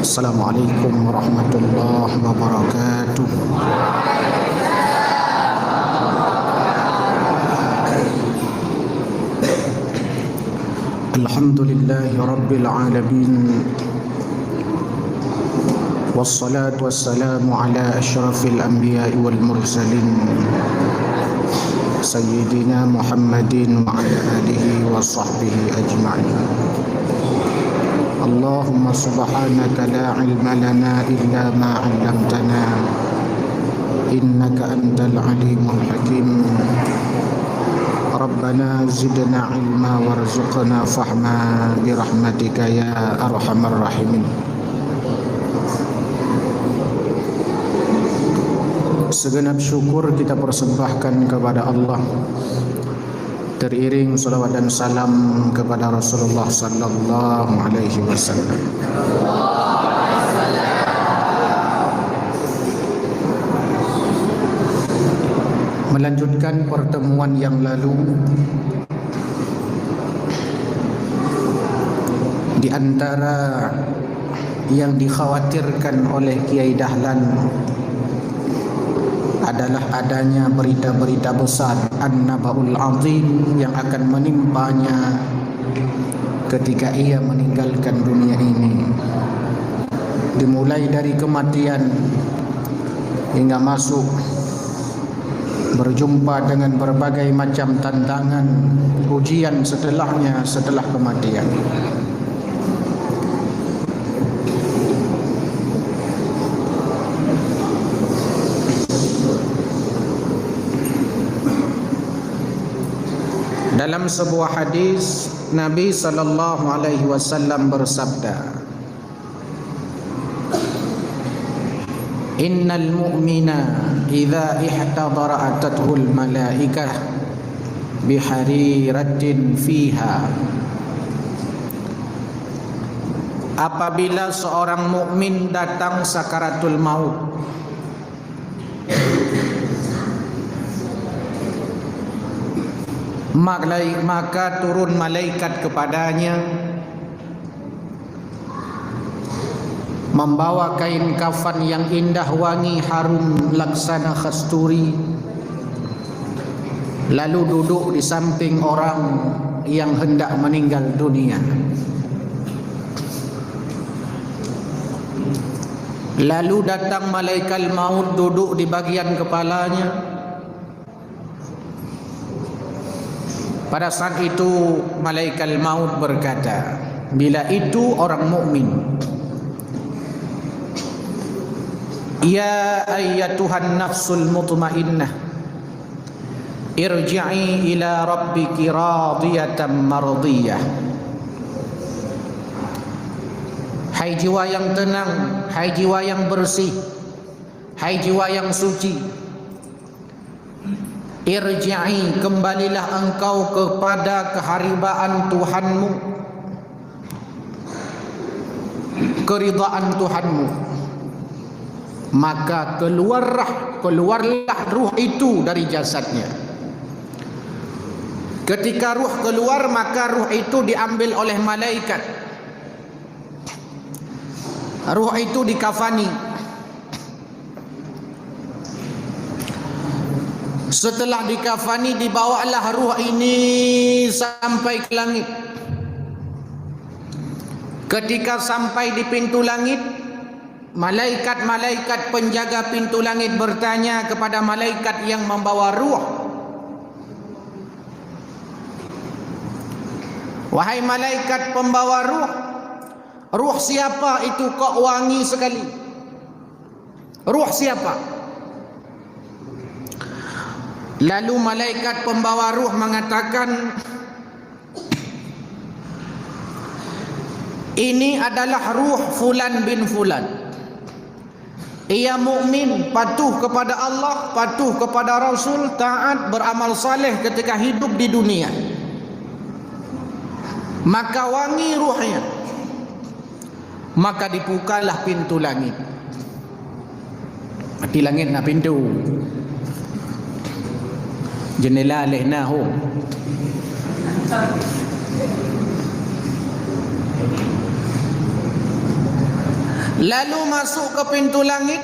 Assalamualaikum warahmatullahi wabarakatuh. Alhamdulillahi rabbil alamin. Wassalatu wassalamu ala asyrafil anbiya'i wal mursalin Sayyidina Muhammadin wa ala alihi wa sahbihi ajma'in. Allahumma subhanaka la ilma lana illa ma 'allamtana innaka antal alimul hakim. Rabbana zidna ilma warzuqna fahma birahmatika ya arhamar rahimin. Segenap syukur kita persembahkan kepada Allah, teriring salawat dan salam kepada Rasulullah sallallahu alaihi wasallam. Melanjutkan pertemuan yang lalu, di antara yang dikhawatirkan oleh Kiai Dahlan adalah adanya berita-berita besar An-Naba'ul Azim yang akan menimpanya ketika ia meninggalkan dunia ini, dimulai dari kematian hingga masuk berjumpa dengan berbagai macam tantangan, ujian setelahnya, setelah kematian. Dalam sebuah hadis, Nabi sallallahu alaihi wasallam bersabda, "Innal mu'mina idza ihtadara atathul malaikah bihariratin fiha." Apabila seorang mukmin datang sakaratul maut, maka turun malaikat kepadanya membawa kain kafan yang indah wangi harum laksana kasturi, lalu duduk di samping orang yang hendak meninggal dunia. Lalu datang malaikat maut duduk di bagian kepalanya. Pada saat itu malaikat maut berkata, bila itu orang mukmin, "Ya ayyatuhan nafsul mutmainnah, irji'i ila rabbiki radiyatan mardiyah." Hai jiwa yang tenang, hai jiwa yang bersih, hai jiwa yang suci, irji'i, kembalilah engkau kepada keharibaan Tuhanmu, keridaan Tuhanmu. Maka keluarlah ruh itu dari jasadnya. Ketika ruh keluar, maka ruh itu diambil oleh malaikat. Ruh itu dikafani. Setelah dikafani, dibawalah ruh ini sampai ke langit. Ketika sampai di pintu langit, malaikat-malaikat penjaga pintu langit bertanya kepada malaikat yang membawa ruh, "Wahai malaikat pembawa ruh, ruh siapa itu kok wangi sekali? Ruh siapa?" Lalu malaikat pembawa ruh mengatakan, "Ini adalah ruh fulan bin fulan. Ia mukmin, patuh kepada Allah, patuh kepada Rasul, taat, beramal saleh ketika hidup di dunia. Maka wangi ruhnya." Maka dibukalah pintu langit. Mati langit nak pintu. Jendela lehnahu. lalu masuk ke pintu langit,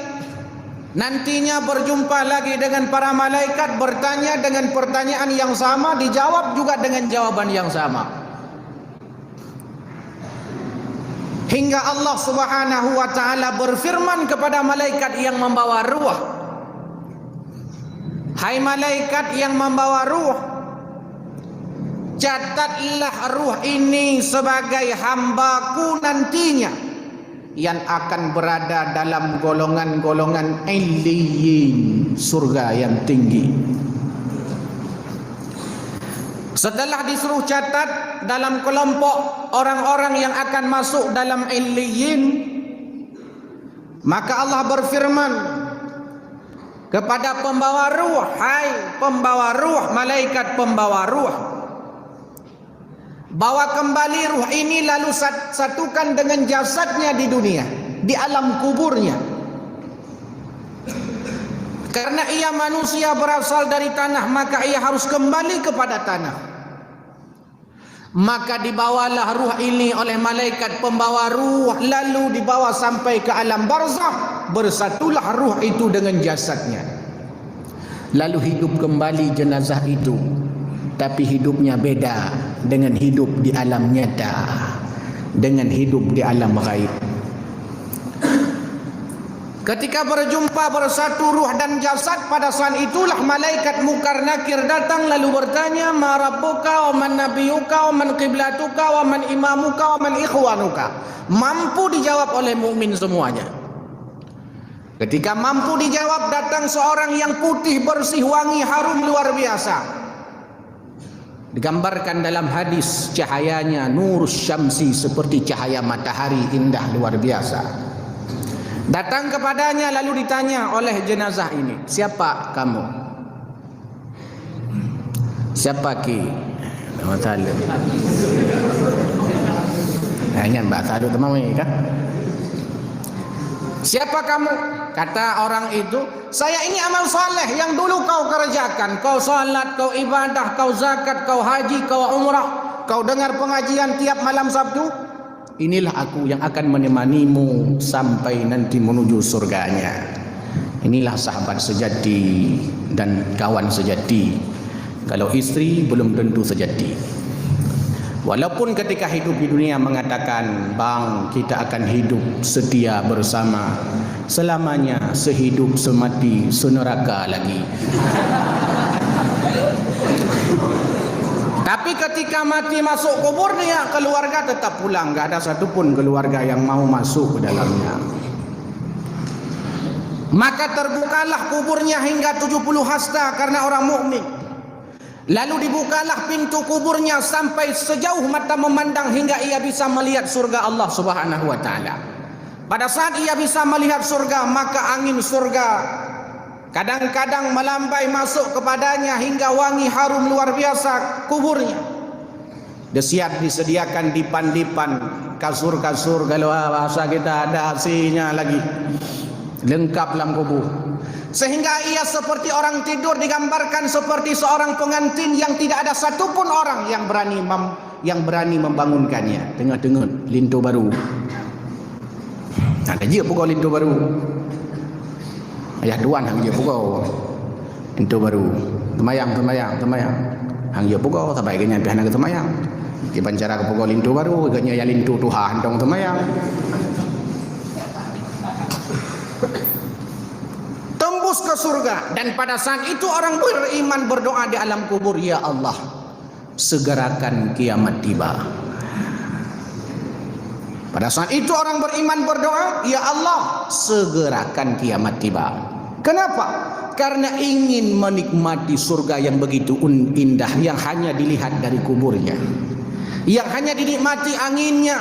nantinya berjumpa lagi dengan para malaikat, bertanya dengan pertanyaan yang sama, dijawab juga dengan jawaban yang sama. Hingga Allah Subhanahu wa taala berfirman kepada malaikat yang membawa ruh, "Hai malaikat yang membawa ruh, catatlah ruh ini sebagai hambaku nantinya yang akan berada dalam golongan-golongan illiyin, surga yang tinggi." Setelah disuruh catat dalam kelompok orang-orang yang akan masuk dalam illiyin, maka Allah berfirman kepada pembawa ruh, "Hai pembawa ruh, malaikat pembawa ruh, bawa kembali ruh ini lalu satukan dengan jasadnya di dunia, di alam kuburnya. Karena ia manusia berasal dari tanah, maka ia harus kembali kepada tanah. Maka dibawalah ruh ini oleh malaikat pembawa ruh, lalu dibawa sampai ke alam barzakh. Bersatulah ruh itu dengan jasadnya. Lalu hidup kembali jenazah itu, tapi hidupnya beda dengan hidup di alam nyata, dengan hidup di alam ghaib. Ketika berjumpa bersatu ruh dan jasad, pada saat itulah malaikat Munkar Nakir datang lalu bertanya, "Ma rabbuka wa man nabiyuka wa man qiblatuka wa man imamuka wa man ikhwanuka?" Mampu dijawab oleh mukmin semuanya. Ketika mampu dijawab, datang seorang yang putih, bersih, wangi, harum luar biasa. Digambarkan dalam hadis cahayanya nurus syamsi, seperti cahaya matahari, indah luar biasa. Datang kepadanya lalu ditanya oleh jenazah ini, "Siapa kamu?" "Siapa ki?" "Nama Salim." Hanya Mbak Salim teman kan? "Siapa kamu?" Kata orang itu, "Saya ini amal saleh yang dulu kau kerjakan. Kau salat, kau ibadah, kau zakat, kau haji, kau umrah, kau dengar pengajian tiap malam Sabtu. Inilah aku yang akan menemanimu sampai nanti menuju surganya. Inilah sahabat sejati dan kawan sejati. Kalau istri belum tentu sejati. Walaupun ketika hidup di dunia mengatakan, "Bang, kita akan hidup setia bersama selamanya, sehidup semati seneraka lagi." Tapi ketika mati masuk kubur, dia keluarga tetap pulang. Tidak ada satupun keluarga yang mau masuk ke dalamnya. Maka terbukalah kuburnya hingga 70 hasta karena orang mukmin. Lalu dibukalah pintu kuburnya sampai sejauh mata memandang hingga ia bisa melihat surga Allah Subhanahu wa taala. Pada saat ia bisa melihat surga, maka angin surga kadang-kadang melambai masuk kepadanya hingga wangi harum luar biasa kuburnya. Disediakan dipan-dipan, kasur-kasur, kalau bahasa kita ada AC-nya lagi, lengkap dalam kubur. Sehingga ia seperti orang tidur, digambarkan seperti seorang pengantin yang tidak ada satupun orang yang berani membangunkannya. Tengah-tengah lintu baru. Ada je pukul lintu baru. Ayah duan hang je pukul lintu baru. Temayang. Hang je pukul sampai ke nyampe hang ke temayang. Di pancara ke pukul lintu baru, ganya ya lintu Tuhan dong temayang. Tembus ke surga, dan pada saat itu orang beriman berdoa di alam kubur, "Ya Allah, segerakan kiamat tiba." Pada saat itu orang beriman berdoa, "Ya Allah, segerakan kiamat tiba." Kenapa? Karena ingin menikmati surga yang begitu indah, yang hanya dilihat dari kuburnya, yang hanya dinikmati anginnya,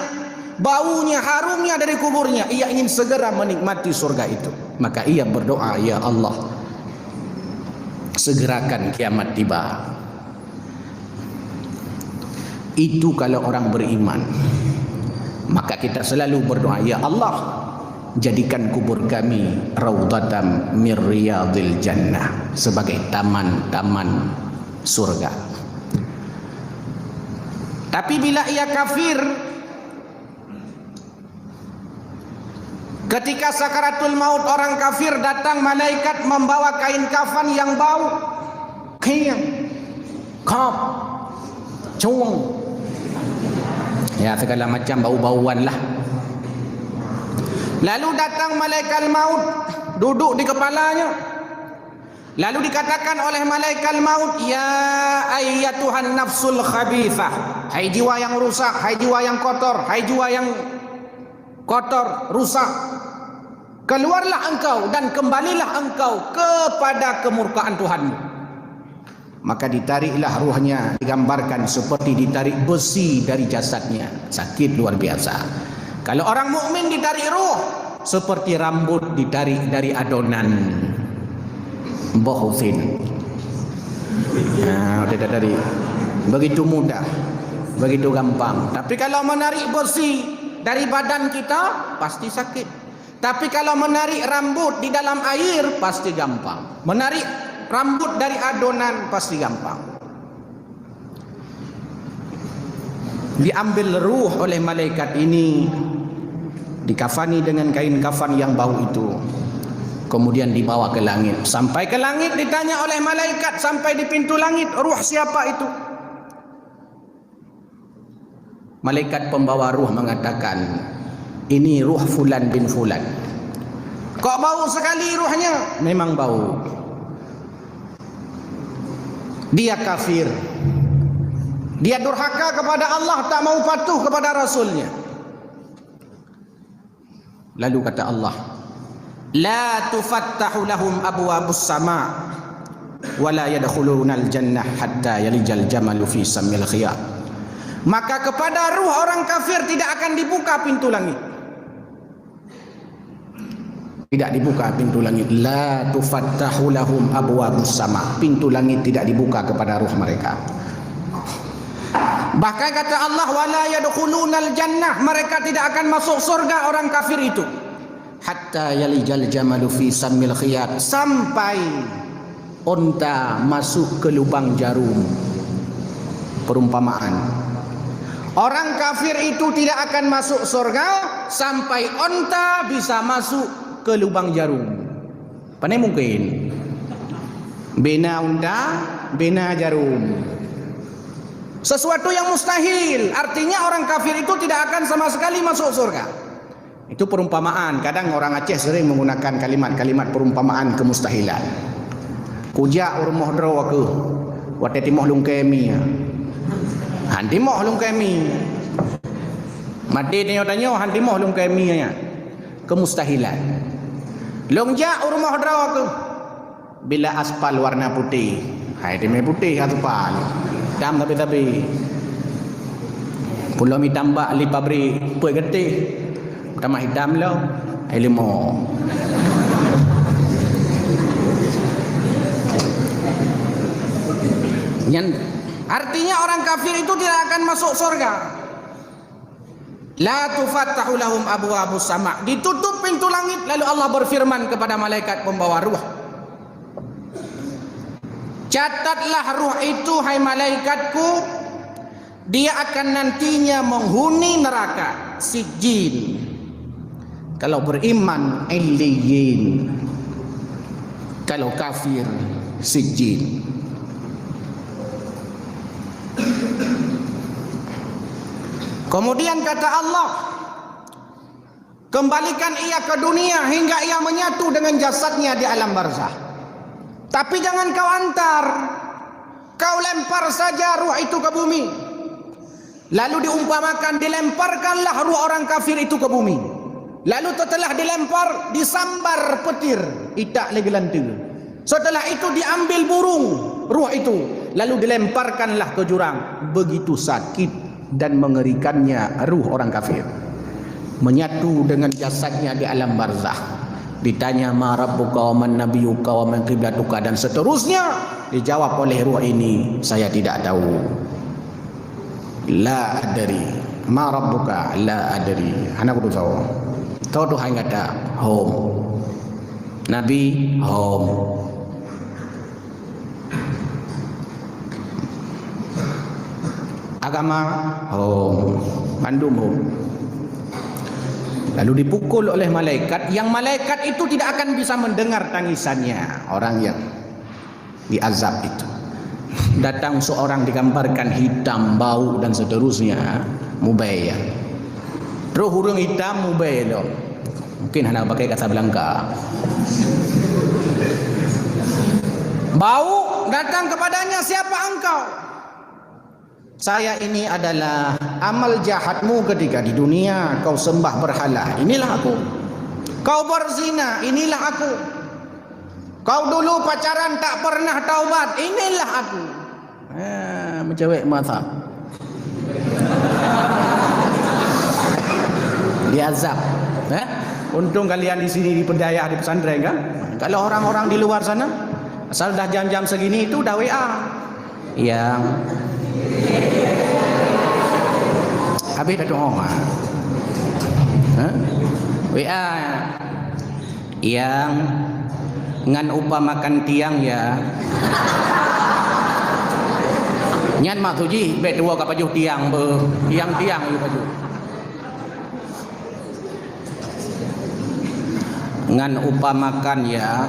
baunya, harumnya dari kuburnya. Ia ingin segera menikmati surga itu. Maka ia berdoa, "Ya Allah, segerakan kiamat tiba." Itu kalau orang beriman. Maka kita selalu berdoa, "Ya Allah, jadikan kubur kami raudhatan min riyadil jannah," sebagai taman-taman surga. Tapi bila ia kafir, Ketika sakaratul maut orang kafir datang, malaikat membawa kain kafan yang bau khiyam, kap, cuang, ya segala macam bau-bauan lah. Lalu datang malaikat maut duduk di kepalanya. Lalu dikatakan oleh malaikat maut, ya ayyatuhan nafsul khabithah, hai jiwa yang rusak, hai jiwa yang kotor, hai jiwa yang kotor, rusak, keluarlah engkau dan kembalilah engkau kepada kemurkaan Tuhanmu. Maka ditariklah ruhnya, digambarkan seperti ditarik besi dari jasadnya. Sakit luar biasa. Kalau orang mukmin ditarik ruh, seperti rambut ditarik dari adonan bohufin. Nah, tidak dari begitu mudah, begitu gampang. Tapi kalau menarik besi dari badan kita pasti sakit. Tapi kalau menarik rambut di dalam air pasti gampang. Menarik rambut dari adonan pasti gampang. Diambil ruh oleh malaikat ini, dikafani dengan kain kafan yang bau itu, kemudian dibawa ke langit. Sampai ke langit ditanya oleh malaikat, sampai di pintu langit, ruh siapa itu? Malaikat pembawa ruh mengatakan, ini ruh fulan bin fulan. Kok bau sekali ruhnya? Memang bau. Dia kafir. Dia durhaka kepada Allah, tak mau patuh kepada Rasulnya. Lalu kata Allah, la tufattahu lahum abwabus sama wa la yadkhulunal jannah hatta yalijal jamalu fi sammil khiyat. Maka kepada ruh orang kafir tidak akan dibuka pintu langit. Tidak dibuka pintu langit. La tufattahu lahum abwabus sama. Pintu langit tidak dibuka kepada ruh mereka. Bahkan kata Allah, wala yadkhulunal jannah, mereka tidak akan masuk surga orang kafir itu. Hatta yalijal jamalu fi sammil khiyat, sampai unta masuk ke lubang jarum. Perumpamaan. Orang kafir itu tidak akan masuk surga sampai unta bisa masuk ke lubang jarum. Mana mungkin? Bina unta, bina jarum. Sesuatu yang mustahil. Artinya orang kafir itu tidak akan sama sekali masuk surga. Itu perumpamaan. Kadang orang Aceh sering menggunakan kalimat-kalimat perumpamaan kemustahilan. Kujak urmoh draw aku. Wate timoh lung kemi. Hanti moh lung kemi. Mati tanyo hanti moh lung kemi nya. Kemustahilan. Longjak urmoh draw aku. Bila aspal warna putih. Hai demi putih aspal. Hitam tapi pulau mi tambak li pabrik puai getih utama hitam lo ilmu yang artinya orang kafir itu tidak akan masuk surga. La tufattahu lahum abwabus sama, ditutup pintu langit. Lalu Allah berfirman kepada malaikat pembawa ruh, catatlah ruh itu, hai malaikatku, dia akan nantinya menghuni neraka Sijjin. Kalau beriman Illiyin, kalau kafir Sijjin. Kemudian kata Allah, kembalikan ia ke dunia hingga ia menyatu dengan jasadnya di alam barzah. Tapi jangan kau antar, kau lempar saja ruh itu ke bumi. Lalu diumpamakan, dilemparkanlah ruh orang kafir itu ke bumi. Lalu setelah dilempar, disambar petir, itak lagi lantai. Setelah itu diambil burung ruh itu, lalu dilemparkanlah ke jurang. Begitu sakit dan mengerikannya ruh orang kafir, menyatu dengan jasadnya di alam barzah. Ditanya ma rabbuka wa man nabiyyuka wa man qiblatuka, dan seterusnya. Dijawab oleh ruh ini, saya tidak tahu. La adri. Ma rabbuka la adri. Anak kudu tahu. Tahu tu hanya kata home. Nabi home. Agama home. Pandum home. Lalu dipukul oleh malaikat, yang malaikat itu tidak akan bisa mendengar tangisannya orang yang diazab itu. Datang seorang digambarkan hitam, bau dan seterusnya, Mubayya. Terus hurung hitam Mubayya. Mungkin hendak pakai kata Belangka. Bau datang kepadanya, siapa engkau? Saya ini adalah amal jahatmu ketika di dunia. Kau sembah berhala, inilah aku. Kau berzina, inilah aku. Kau dulu pacaran tak pernah taubat, inilah aku. Mencewek mata. Diazab. Untung kalian di sini diperdaya di pesantren kan? Kalau orang-orang di luar sana, asal dah jam-jam segini itu dah WA. Yang habis dah doa. WA yang ngan upah makan tiang ya. Nyan mak tuji bet dua ka pajuh tiang be. Tiang-tiang you pajuh. Ngan upah makan ya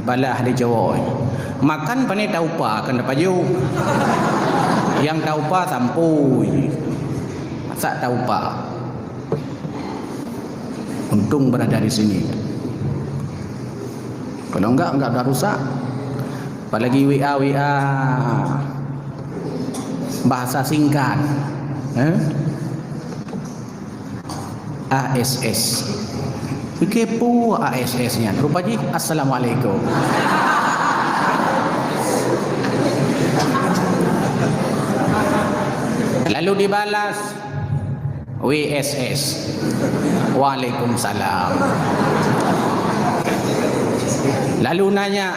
balah di Jawa. Makan pane tak upah kan pajuh. Yang tak upah sampui. Masa tak upah. Untung berada di sini. Kalau enggak dah rusak. Apalagi WA bahasa singkat. ASS. Kepo ASS-nya. Rupanya Assalamualaikum. Lalu dibalas WSS. Waalaikumsalam. Lalu nanya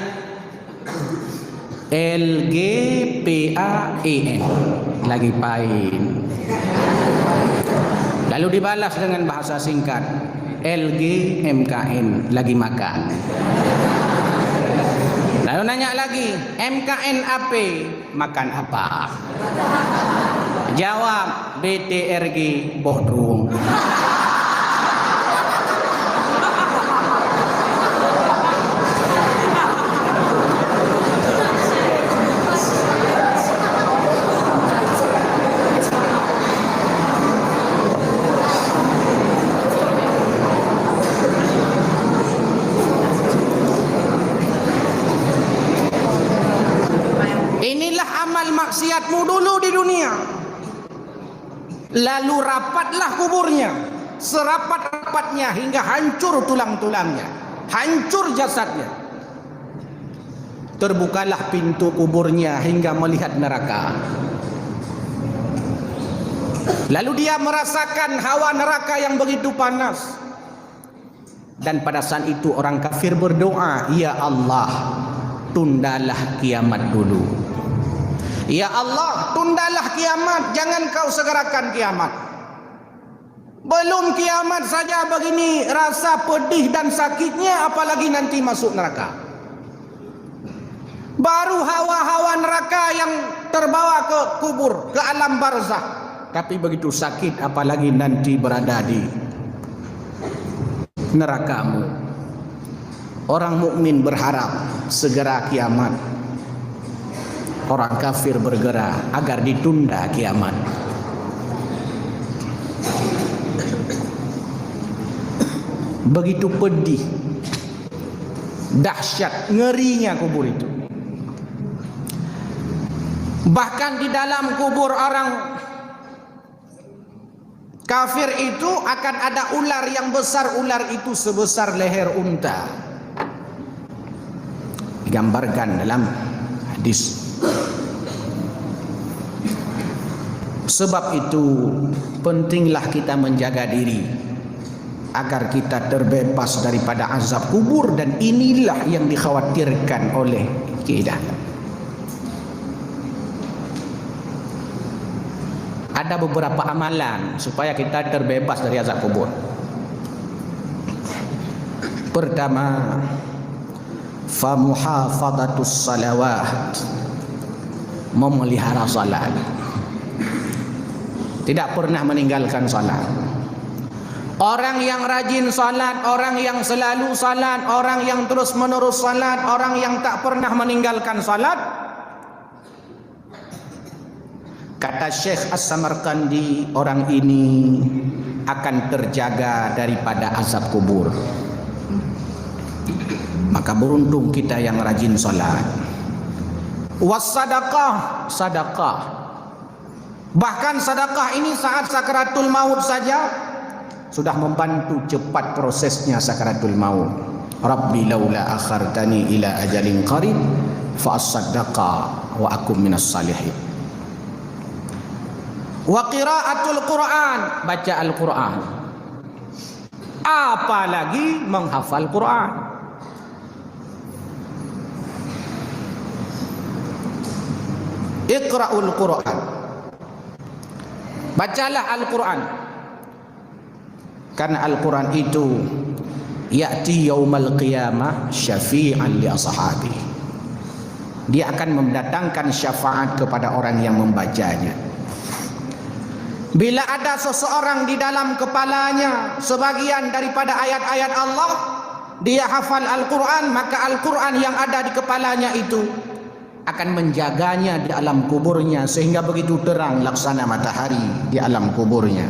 LGPAEN, lagi pain. Lalu dibalas dengan bahasa singkat LGMKN, lagi makan. Lalu nanya lagi MKN AP, makan apa? Jawab BTRG Bodrum. Maksiatmu dulu di dunia, lalu rapatlah kuburnya, serapat-rapatnya hingga hancur tulang-tulangnya, hancur jasadnya. Terbukalah pintu kuburnya hingga melihat neraka. Lalu dia merasakan hawa neraka yang begitu panas. Dan pada saat itu orang kafir berdoa, ya Allah, tundalah kiamat dulu. Ya Allah, tundalah kiamat, jangan kau segerakan kiamat. Belum kiamat saja begini rasa pedih dan sakitnya, apalagi nanti masuk neraka. Baru hawa-hawa neraka yang terbawa ke kubur, ke alam barzakh. Tapi begitu sakit, apalagi nanti berada di nerakamu. Orang mukmin berharap segera kiamat. Orang kafir bergerak agar ditunda kiamat. Begitu pedih, dahsyat, ngerinya kubur itu. Bahkan di dalam kubur orang kafir itu akan ada ular yang besar. Ular itu sebesar leher unta. Digambarkan dalam hadis. Sebab itu pentinglah kita menjaga diri agar kita terbebas daripada azab kubur, dan inilah yang dikhawatirkan oleh kita. Ada beberapa amalan supaya kita terbebas dari azab kubur. Pertama, famuhafadhatus salawat, memelihara salat. Tidak pernah meninggalkan salat. Orang yang rajin salat, orang yang selalu salat, orang yang terus menerus salat, orang yang tak pernah meninggalkan salat, kata Syekh As-Samarqandi, orang ini akan terjaga daripada azab kubur. Maka beruntung kita yang rajin salat. Was-sadaqah, sedekah. Bahkan sedekah ini saat sakaratul maut saja sudah membantu cepat prosesnya sakaratul maut. Rabbi laula akhartani ila ajalin qarib fa asaddaqa wa akum minas salihin. Wa qiraatul Quran, baca Al-Quran. Apalagi menghafal Quran. Iqra'ul Quran. Bacalah Al-Quran. Karena Al-Quran itu ya'ti yaumal qiyamah syafi'an li ashabi. Dia akan mendatangkan syafaat kepada orang yang membacanya. Bila ada seseorang di dalam kepalanya sebagian daripada ayat-ayat Allah, dia hafal Al-Quran, maka Al-Quran yang ada di kepalanya itu akan menjaganya di alam kuburnya sehingga begitu terang laksana matahari di alam kuburnya.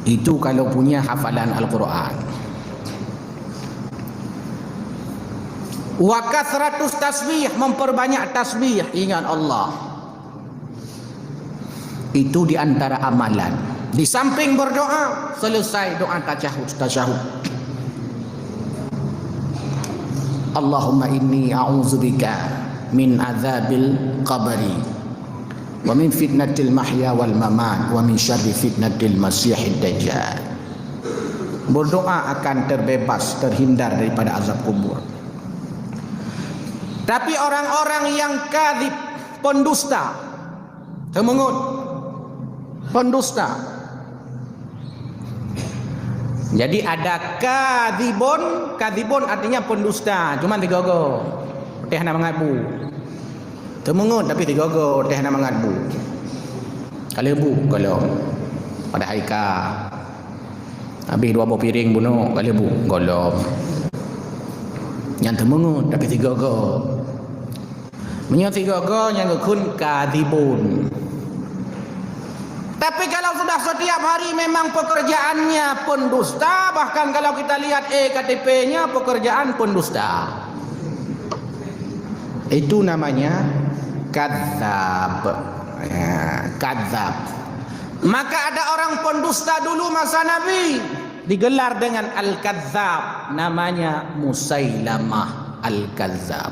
Itu kalau punya hafalan Al-Quran. Wa kathratus tasbih, memperbanyak tasbih, ingat Allah. Itu di antara amalan. Di samping berdoa, selesai doa tasyahud. Allahumma inni a'udzubika min azabil qabri wa min fitnatil mahya wal mamat wa min syarri fitnatil masiihid dajjal. Berdoa akan terbebas, terhindar daripada azab kubur. Tapi orang-orang yang kadzib, pendusta, temengut, pendusta. Jadi ada kadzibun, kadzibun artinya pendusta, cuma tiga go. Teh nak mengaku. Temengut tapi tiga go, teh nak mengaku. Kalau bu, kalau pada haika. Habis 2 buah piring bunuh, kalau bu, golong. Yang temengut tapi tiga go. Menyo tiga go yang kun kadzibun. Tapi kalau sudah setiap hari memang pekerjaannya pendusta, bahkan kalau kita lihat KTP-nya pekerjaan pendusta, itu namanya kadzab. Ya, kadzab. Maka ada orang pendusta dulu masa Nabi digelar dengan Al-Kadzab, namanya Musailamah Al-Kadzab.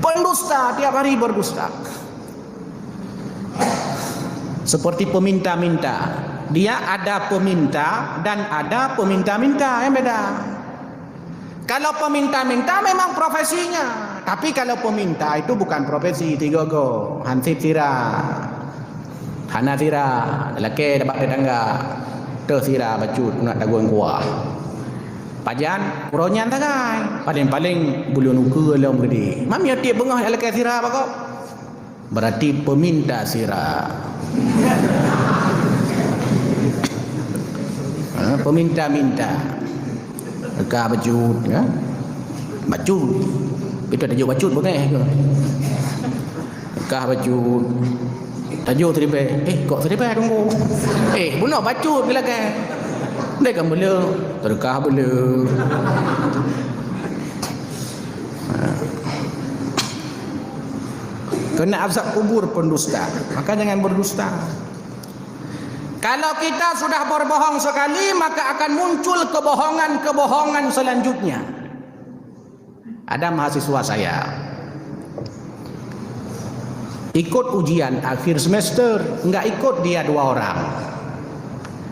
Pendusta, tiap hari berdusta. Seperti peminta-minta. Dia ada peminta dan ada peminta-minta, yang beda. Kalau peminta-minta memang profesinya, tapi kalau peminta itu bukan profesi. Tiga go, hansip sira, hana sira, lelaki dapat tetangga, te sira bacut nak daguan kuah. Pajan kuronyan tagai, paling-paling bulu nuku dalam gede. Mami tiap bengah lelaki sira apa kau? Berarti peminta sira. Peminta-minta Rekah bacut, ya? Bacut itu tajuk bacut boleh ke? Rekah bacut tajuk terlibat. Kok terlibat tunggu. Bunuh bacut bila kan. Dia kan bela terkah bela. Kena azab kubur pendusta. Maka jangan berdusta. Kalau kita sudah berbohong sekali, maka akan muncul kebohongan-kebohongan selanjutnya. Ada mahasiswa saya ikut ujian akhir semester, enggak ikut dia 2 orang.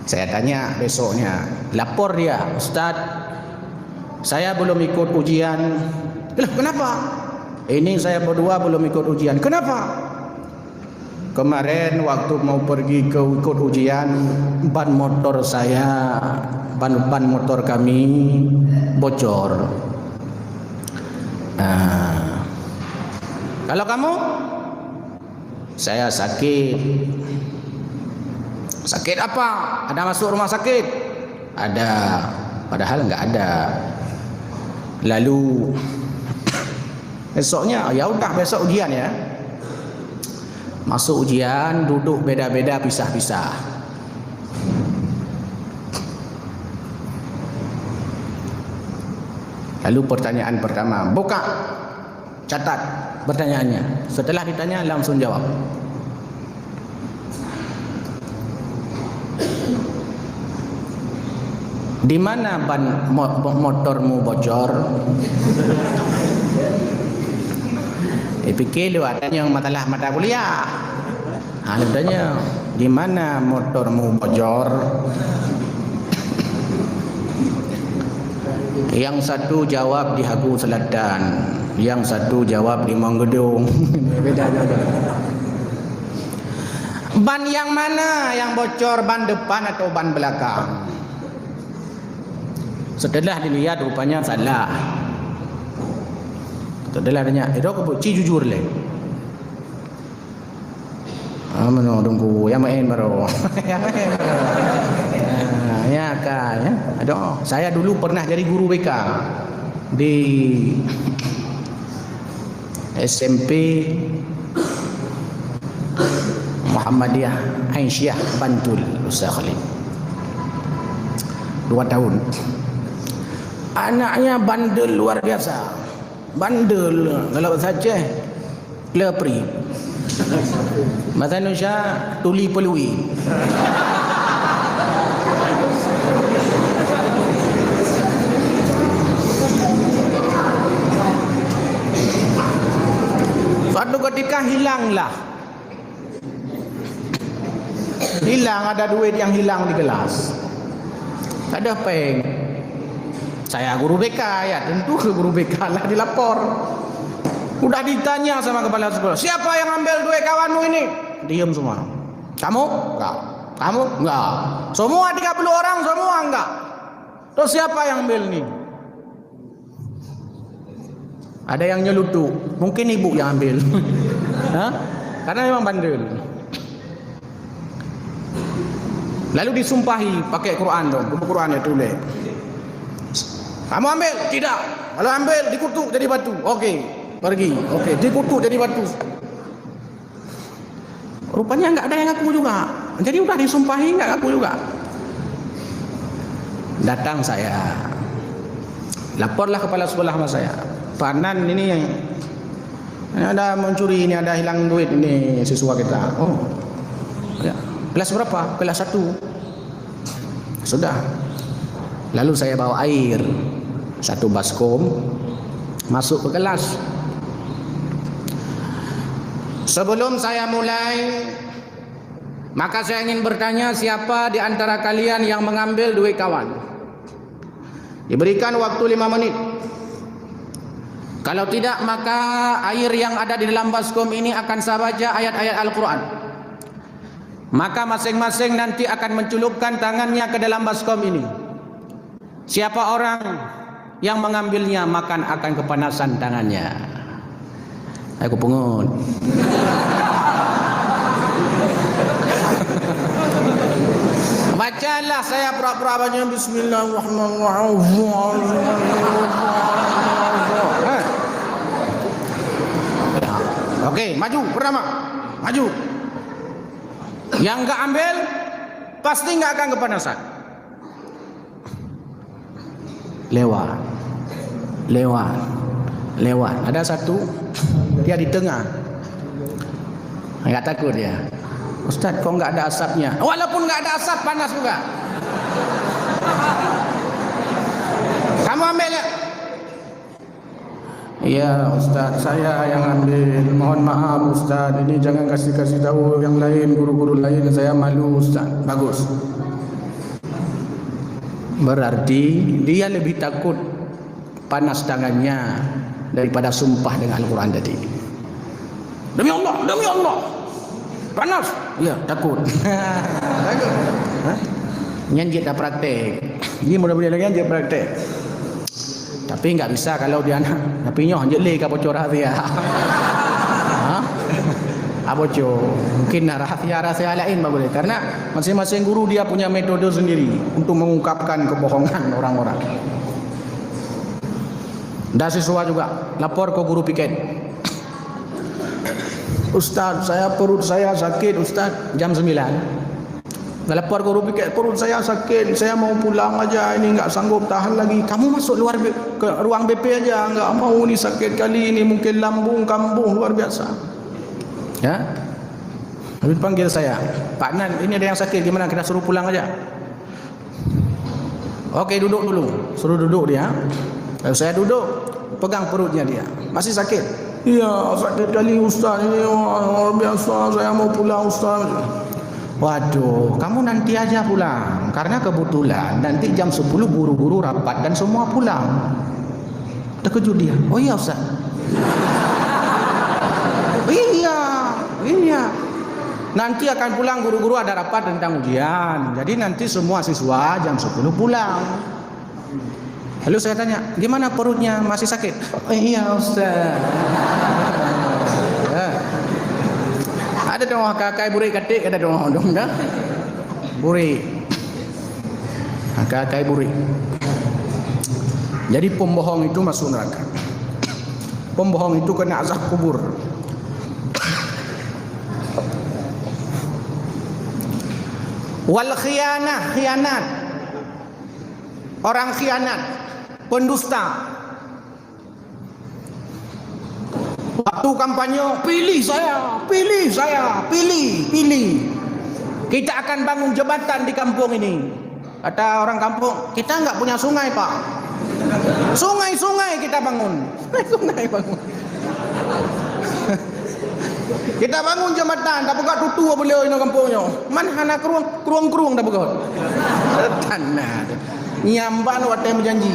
Saya tanya besoknya, lapor dia, Ustaz, saya belum ikut ujian. Kenapa? Ini saya berdua belum ikut ujian. Kenapa? Kemarin waktu mau pergi ke ikut ujian, ban motor saya, ban motor kami bocor. Kalau kamu? Saya sakit. Sakit apa? Ada masuk rumah sakit? Ada. Padahal enggak ada. Lalu besoknya, ya udah besok ujian ya. Masuk ujian, duduk beda-beda, pisah-pisah. Lalu pertanyaan pertama, buka, catat pertanyaannya. Setelah ditanya langsung jawab. Di mana ban motormu bocor? Fikir lu adanya masalah mata kuliah. Adanya di mana motormu bocor? Yang satu jawab di Hagu Selatan, yang satu jawab di Manggedung. Beda. Ban yang mana yang bocor, ban depan atau ban belakang? Setelah dilihat rupanya salah. Setelah tanya, itu aku ci jujur le. Mano tunggu, yang main baru. Yang main baru. Ya kan, ya. Aduh, saya dulu pernah jadi guru BK di SMP Muhammadiyah Aisyah Bantul Ustaz Khalid. 2 tahun. Anaknya bandel luar biasa. Bandel kalau saja lepri. Bahasa Indonesia tuli pelui. Suatu ketika hilanglah. Hilang, ada duit yang hilang di kelas. Ada peng. Saya guru BK ya, tentu ke guru BK lah dilapor. Udah ditanya sama kepala sekolah, siapa yang ambil duit kawanmu ini? Diam semua. Kamu? Enggak. Kamu? Enggak. Semua 30 orang semua enggak. Terus siapa yang ambil nih? Ada yang nyelutuk, mungkin ibu yang ambil. Hah? Karena memang bandel. Lalu disumpahi pakai Quran dong, buku Quran ya tulis. Kamu ambil? Tidak. Kalau ambil dikutuk jadi batu. Okey, pergi. Okey, dikutuk jadi batu. Rupanya enggak ada yang ngaku juga. Jadi udah disumpahi enggak ngaku juga. Datang saya. Laporlah kepala sekolah sama saya. Panan ini yang ada mencuri, ini ada hilang duit ini siswa kita. Oh. Ya. Kelas berapa? Kelas 1. Sudah. Lalu saya bawa air 1 baskom masuk ke kelas. Sebelum saya mulai, maka saya ingin bertanya, siapa di antara kalian yang mengambil duit kawan? Diberikan waktu 5 menit. Kalau tidak, maka air yang ada di dalam baskom ini akan saya baca ayat-ayat Al-Quran. Maka masing-masing nanti akan mencelupkan tangannya ke dalam baskom ini. Siapa orang yang mengambilnya, makan akan kepanasan tangannya. Aku pungut. Bacalah, saya pura-pura baca Bismillahirrahmanirrahim. Okey, maju pertama. Maju. Yang enggak ambil pasti enggak akan kepanasan. Lewat. Ada satu, dia di tengah. Enggak takut dia. Ustaz, kok enggak ada asapnya? Walaupun enggak ada asap, panas juga. Kamu ambil ya? Iya Ustaz, saya yang ambil. Mohon maaf Ustaz, ini jangan kasih tahu yang lain, guru-guru lain, saya malu Ustaz. Bagus. Berarti dia lebih takut panas tangannya daripada sumpah dengan Al-Quran tadi. Demi Allah, panas. Ya, takut. Takut. Nyanjit dah praktek. Dia mudah-mudahan lagi nyanjit praktek. Tapi enggak bisa kalau dia nak. Tapi nyoh je le ka bocor hati ya. Ha? Bocor. Mungkin rahasia-rahasia lain boleh. Karena masing-masing guru dia punya metode sendiri untuk mengungkapkan kebohongan orang-orang. Dan siswa juga lapor ke guru piket. Ustaz, perut saya sakit Ustaz. Jam 9. Lapor guru piket, perut saya sakit, saya mau pulang aja, ini enggak sanggup tahan lagi. Kamu masuk ke ruang BP aja, enggak mau, ni sakit kali ini, mungkin lambung kambuh luar biasa. Ya, habis panggil saya, Pak Nan, ini ada yang sakit, gimana kita suruh pulang aja? Oke, duduk dulu, suruh duduk dia. Lalu saya duduk, pegang perutnya dia, masih sakit? Iya, sakit kali Ustaz, ini luar biasa, saya mau pulang Ustaz. Waduh, kamu nanti aja pulang, karena kebetulan nanti jam 10 guru-guru rapat dan semua pulang. Terkejut dia, oh iya Ustaz. Iya. Nanti akan pulang, guru-guru ada rapat tentang ujian. Jadi nanti semua siswa jam 10 pulang. Lalu saya tanya, gimana perutnya, masih sakit? Oh iya Ustaz. Ada dong kakak buri katik, ada dong dah. Buri. Kakak buri. Jadi pembohong itu masuk neraka. Pembohong itu kena azab kubur. Wal khianat, orang khianat, pendusta. Waktu kampanye, pilih saya. Kita akan bangun jembatan di kampung ini. Kata orang kampung, kita enggak punya sungai Pak. Sungai kita bangun. Sungai bangun. Kita bangun jembatan, tak pegat tutu beliau ini kampungnya. Man hana keruang dah pegat. Tanah. Nyamban wat yang berjanji.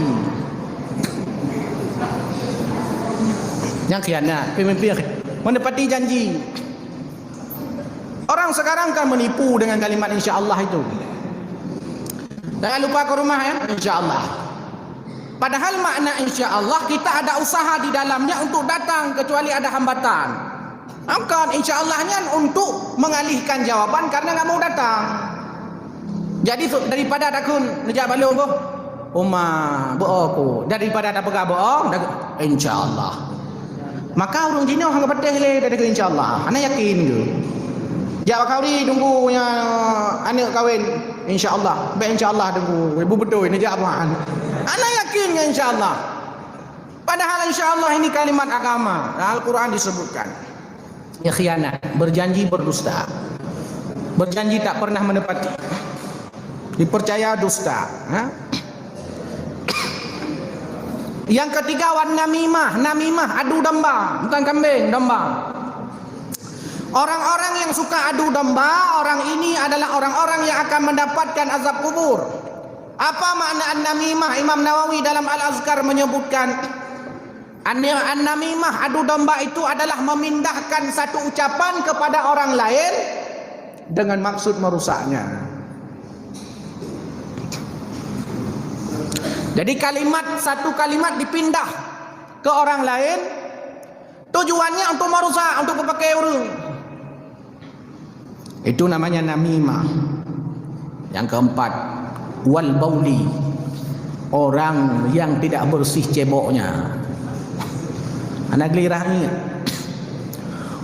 Yang khianat, pemimpin menepati janji. Orang sekarang kan menipu dengan kalimat insya-Allah itu. Jangan lupa ke rumah ya, insya-Allah. Padahal makna insya-Allah kita ada usaha di dalamnya untuk datang kecuali ada hambatan. Angkat insya-Allahnya untuk mengalihkan jawaban karena enggak mau datang. Jadi daripada takun nejak balung boh. Bohong daripada ada pegah bohong insya-Allah. Maka urung jino hang beteh le dari insya-Allah. Ana yakin ke. Jak kau ni tunggu punya anak kahwin insya-Allah. Baik insya-Allah tunggu. Ibu betul ni jak apaan. Ana yakin insya-Allah. Padahal insya-Allah ini kalimat agama. Al-Quran disebutkan. Ya khianat, berjanji berdusta. Berjanji tak pernah menepati. Dipercaya dusta, ha? Yang ketiga wan namimah adu domba, bukan kambing, domba. Orang-orang yang suka adu domba, orang ini adalah orang-orang yang akan mendapatkan azab kubur. Apa makna an-namimah? Imam Nawawi dalam Al-Azkar menyebutkan an-namimah, adu domba itu adalah memindahkan satu ucapan kepada orang lain dengan maksud merusaknya. Jadi satu kalimat dipindah ke orang lain, tujuannya untuk merusak, untuk memakai orang. Itu namanya namimah. Yang keempat, wal bauli, orang yang tidak bersih ceboknya. Anak gelirahi,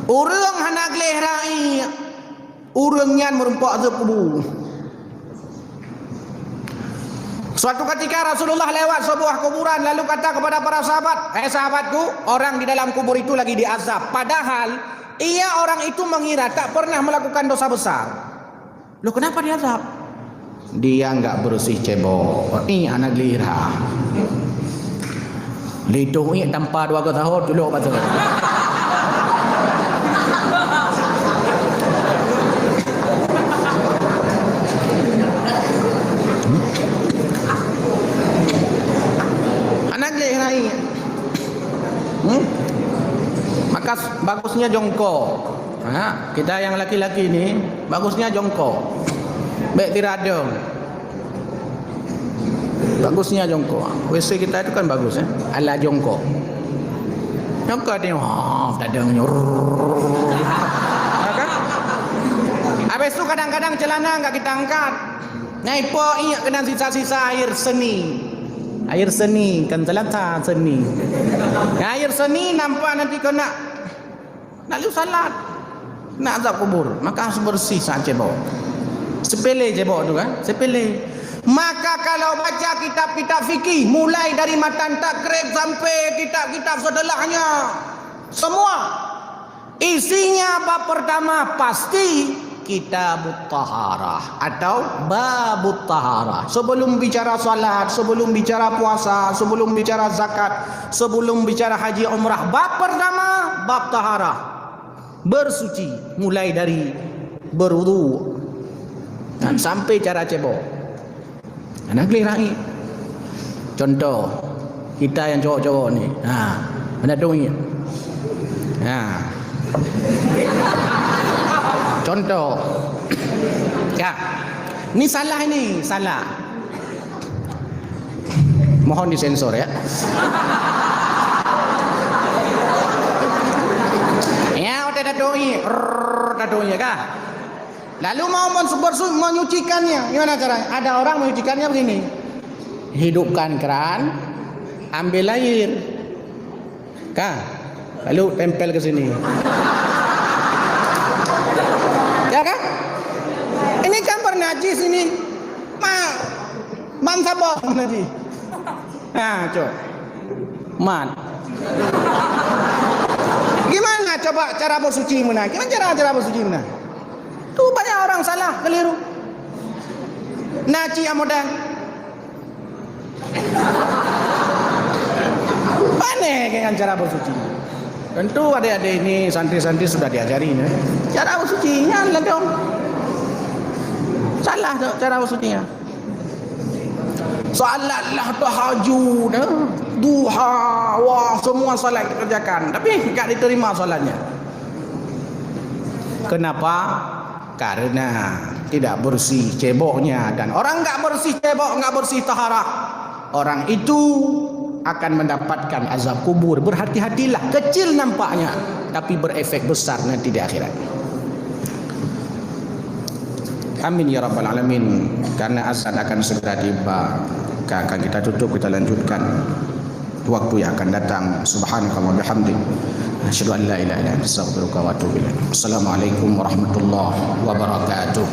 orang anak gelirahi, orangnya merempak azab kubur. Suatu ketika Rasulullah lewat sebuah kuburan lalu kata kepada para sahabat, sahabatku, orang di dalam kubur itu lagi diazab. Padahal orang itu mengira tak pernah melakukan dosa besar. Loh, kenapa diazab? Dia enggak bersih cebok. Ini anak lira. Lidung ini tanpa 2 tahun dulu betul. Maka bagusnya jongkok. Kita yang laki-laki ini bagusnya jongkok. Baik tiradong. Bagusnya jongkok. WC kita itu kan bagus ya. Ala jongkok. Jongkok ni, tadang nyor. Habis itu kadang-kadang celana enggak kita angkat. Naipo iya kena sisa-sisa air seni. Air seni kan celaka seni. Air seni nampak nanti kena lalu salat. Nak azab kubur, maka harus bersih saat cebok. Sepele cebok tu kan, sepele. Maka kalau baca kitab-kitab fikih, mulai dari matan takrib sampai kitab-kitab setelahnya, semua isinya bab pertama pasti kitabut taharah atau babut taharah. Sebelum bicara salat, sebelum bicara puasa, sebelum bicara zakat, sebelum bicara haji umrah, bab pertama bab taharah. Bersuci mulai dari berwudu dan sampai cara cebok. Anak kelirai. Contoh kita yang cowok-cowok ni, anda tahu ni. Contoh, ya, ini salah ini salah. Mohon disensor ya. Ya, udah tahu kah? Lalu mau menyucikannya, gimana caranya? Ada orang menyucikannya begini. Hidupkan keran, ambil air. Kah? Lalu tempel ke sini. Ya kan? Ini kan bernajis ini. Man sabah najis. Coba. Man. Gimana coba cara bersuci mana? Gimana cara bersuci mana? Tu banyak orang salah, keliru. Naci amodan. Aneh dengan cara bersuci. Tentu adik-adik ini santri-santri sudah diajari ya. Cara bersucinya lah dong. Salah tu cara bersucinya. Salatlah tahajud, duha, wah semua salat dikerjakan, tapi enggak diterima salatnya. Kenapa? Karena tidak bersih ceboknya, dan orang enggak bersih cebok, enggak bersih taharah, orang itu akan mendapatkan azab kubur. Berhati-hatilah, kecil nampaknya tapi berefek besar nanti di akhirat. Amin ya rabbal alamin. Karena azan akan segera tiba, akan kita tutup, kita lanjutkan waktu yang akan datang. Subhanakallah bihamdik, asyhadu an la ilaha illa anta astaghfiruka wa atubu ilaik. Assalamualaikum warahmatullahi wabarakatuh.